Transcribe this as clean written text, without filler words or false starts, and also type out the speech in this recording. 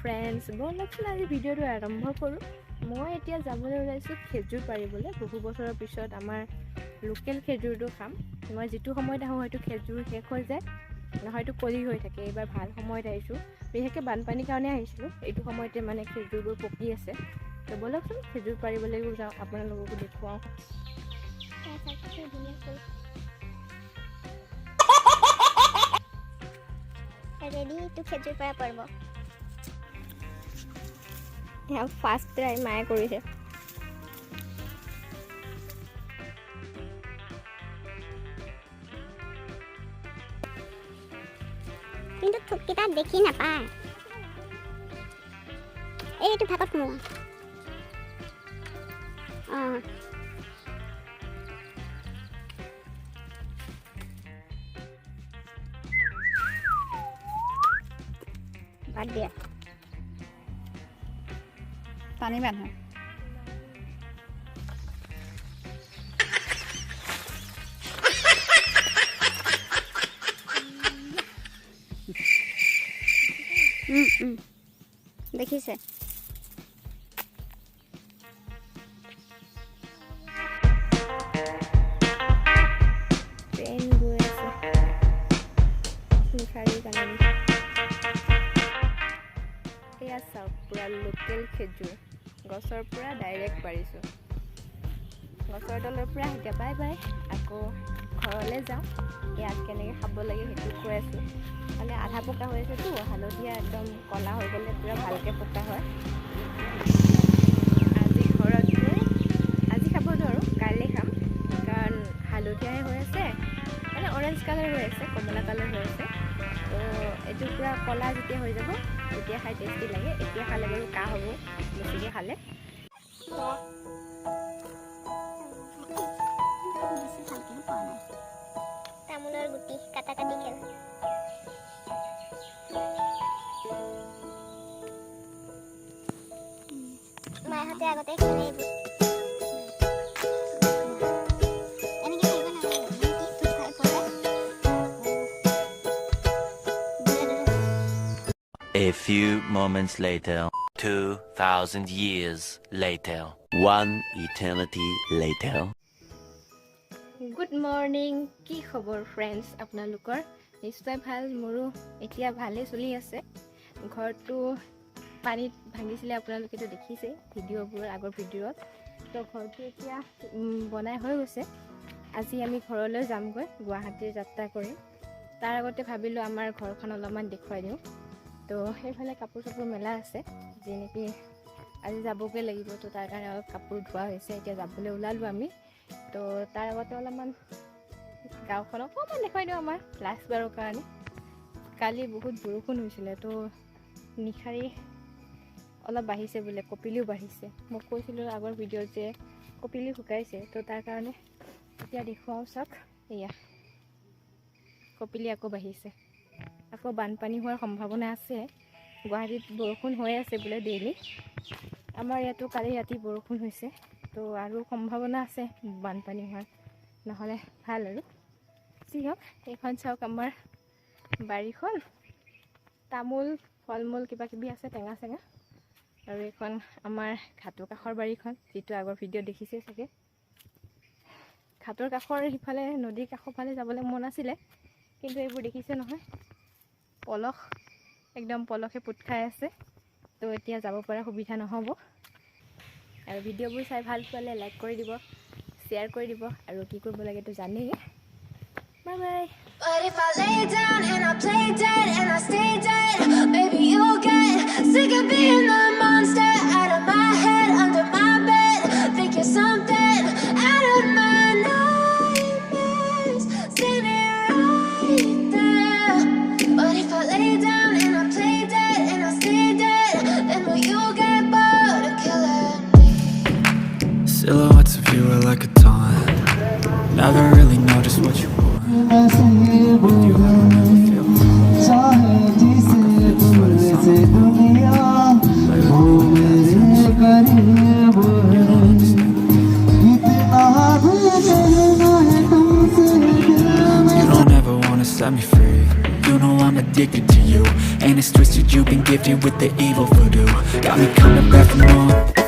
Friends ব'লকচোন আজি ভিডিঅ'টো আৰম্ভ কৰোঁ। মই এতিয়া যাবলৈ ওলাইছোঁ খেজুৰ পাৰিবলৈ। বহু বছৰৰ পিছত আমাৰ লোকেল খেজুৰটো খাম। মই যিটো সময়ত আহোঁ হয়তো খেজুৰ শেষ হৈ যায়, নহয়তো কলি হৈ থাকে। এইবাৰ ভাল সময়ত আহিছোঁ, বিশেষকৈ বানপানীৰ কাৰণে আহিছিলোঁ। এইটো সময়তে মানে খেজুৰবোৰ পকি আছে। তো ব'লকচোন খেজুৰ পাৰিবলৈও যাওঁ, আপোনালোককো দেখুৱাওঁ। ৰেডি টু খেজুৰ পৰা পৰিব। ফাৰ্ষ্ট ট্ৰাই মায়ে কৰিছে। কিন্তু থুককেইটা দেখি নাপায়। এইটো ভাগত সোমোৱা। অঁ বাদ দিয়া পানী বান্ধা। দেখিছে ট্ৰেইন গৈ আছে নিশাৰীৰ কাৰণে। এয়া চাওক, পূৰা লোকেল খেজুৰ গছৰ পৰা ডাইৰেক্ট পাৰিছোঁ। গছৰ তলৰ পৰা এতিয়া বাই বাই, আকৌ ঘৰলৈ যাওঁ। ইয়াত কেনেকৈ খাব লাগে সেইটো কৈ আছোঁ। মানে আধা পকা হৈ আছেতো, হালধীয়া একদম ক'লা হৈ গ'লে পূৰা ভালকৈ পকা হয়। আজি ঘৰত গৈ আজি খাব নোৱাৰোঁ, কাইলৈ খাম। কাৰণ হালধীয়াহে হৈ আছে, মানে অৰেঞ্জ কালাৰ হৈ আছে, কমলা কালাৰ হৈ আছে। তো এইটো পূৰা ক'লা যেতিয়া হৈ যাব তেতিয়া খাই টেষ্টি লাগে। এতিয়া খালে বাৰু কাহ হ'ব বেছিকৈ খালে। তামোলৰ গুটি কাটা কাটি খেল। মাহঁতে আগতে খেলে এইবোৰ। A few moments later, 2,000 years later, one eternity later. Good morning, কি খবৰ ফ্ৰেণ্ডছ আপোনালোকৰ? নিশ্চয় ভাল, মোৰো এতিয়া ভালেই চলি আছে। ঘৰটো পানীত ভাঙিছিলে, আপোনালোকেতো দেখিছে ভিডিঅ'বোৰ, আগৰ ভিডিঅ'ত। তো ঘৰটো এতিয়া বনাই হৈ গৈছে। আজি আমি ঘৰলৈ যামগৈ, গুৱাহাটীৰ যাত্ৰা কৰিম। তাৰ আগতে ভাবিলোঁ আমাৰ ঘৰখন অলপমান দেখুৱাই দিওঁ। তো সেইফালে কাপোৰ চাপোৰ মেলা আছে, যি নেকি আজি যাবগৈ লাগিব। তো তাৰ কাৰণে অলপ কাপোৰ ধোৱা হৈছে, এতিয়া যাবলৈ ওলালোঁ আমি। তো তাৰ আগতে অলপমান গাঁওখন অকণমান দেখুৱাই দিওঁ আমাৰ লাষ্ট বাৰৰ কাৰণে। কালি বহুত বৰষুণ হৈছিলে, তো নিশাৰী অলপ বাঢ়িছে বোলে, কপিলিও বাঢ়িছে। মোক কৈছিলোঁ আগৰ ভিডিঅ'ত যে কপিলি শুকাইছে। তো তাৰ কাৰণে এতিয়া দেখুৱাওঁ, চাওক এয়া কপিলি আকৌ বাঢ়িছে। আকৌ বানপানী হোৱাৰ সম্ভাৱনা আছে। গুৱাহাটীত বৰষুণ হৈ আছে বোলে ডেইলি। আমাৰ ইয়াতো কালি ৰাতি বৰষুণ হৈছে, তো আৰু সম্ভাৱনা আছে বানপানী হোৱাৰ। নহ'লে ভাল আৰু যি হওক। এইখন চাওক আমাৰ বাৰীখন, তামোল ফল মূল কিবা কিবি আছে, টেঙা চেঙা। আৰু এইখন আমাৰ ঘাটৰ কাষৰ বাৰীখন, যিটো আগৰ ভিডিঅ' দেখিছে চাগে। ঘাটৰ কাষৰ সিফালে নদীৰ কাষৰ ফালে যাবলৈ মন আছিলে, কিন্তু এইবোৰ দেখিছে নহয়, পলস একদম পলসে পোত খাই আছে। তো এতিয়া যাব পৰা সুবিধা নহ'ব। আৰু ভিডিঅ'বোৰ চাই ভাল পালে লাইক কৰি দিব, শ্বেয়াৰ কৰি দিব, আৰু কি কৰিব লাগেতো জানেই। Bye bye. But if I lay down and I play dead and I stay dead, maybe you'll get sick of being the monster out of my head, under my bed. Think you're something out of my nightmares. See me right there. But if I lay down and I play dead and I stay dead, then will you get bored of killing me? Silhouettes of you are like a taunt. Never really know just what you want. You don't really feel it. You don't ever wanna set me free. you know I'm addicted to you. And it's twisted, you've been gifted with the evil voodoo. Got me coming back for more.